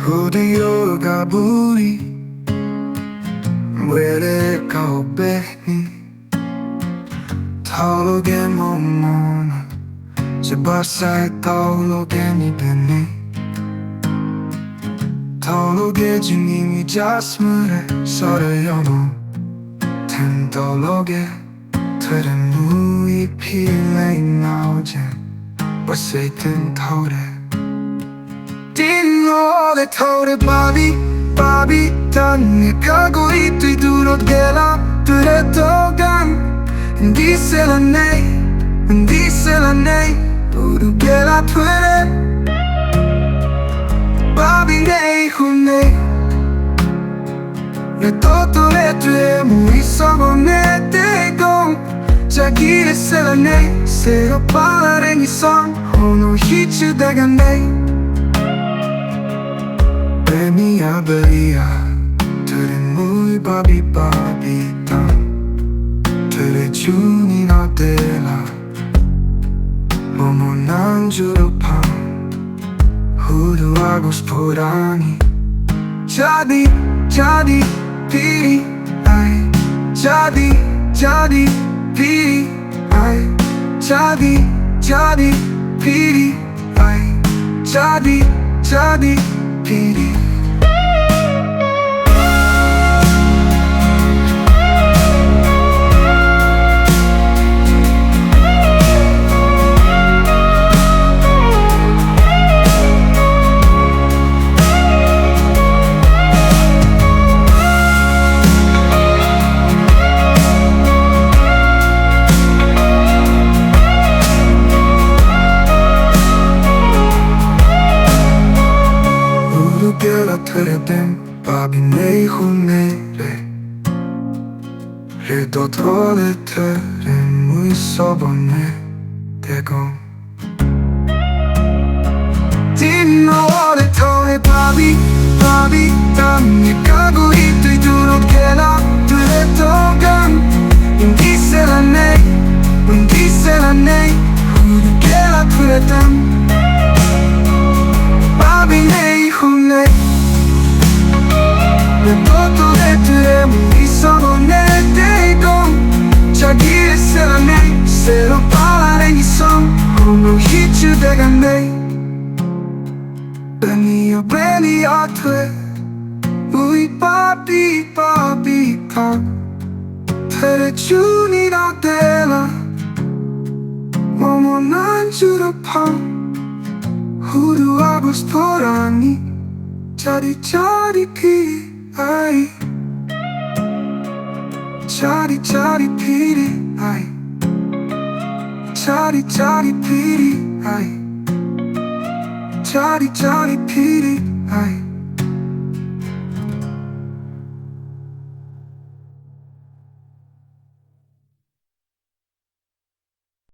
Hudu Gaburi Wele kaobeni Tauloge momona Sebasai tauloge ni beni Tauloge junimi jasmure Sore yono Ten tauloge Tere mui pile inaoje Basei ten taure Dingo de taure babi Tanne kagoi tui duro gela Ture togan Dice la nei Duro gela ture Babi nei hunei Le toto le tue mui sabone te gong Jagire se la nei Se lo parlare ni song Hono hichu daga nei Benia beria Tere mui babi tam Tere juni na dela Momo nanjuro pan Hudu agos porani Jadi piri ai Jadi piri ai Jadi piri ai Jadi piri Gela tere dem babi nei hunere Le do trole tere mui sobone degong Dino ore tone babi Damne kago itui duro gela Ture togan Dice la nei Hudu gela ture dem Babi nei hunei Le toto de ture mui sabone te gong Jagire se la nei Se lo parlare ni song Hono hichu daga nei Beni a tue Mui babi tam Tere juni na dela Momo nanjuro pan Hudu agos porani Jadi piri ai Jadi piri ai Jadi piri ai Jadi piri ai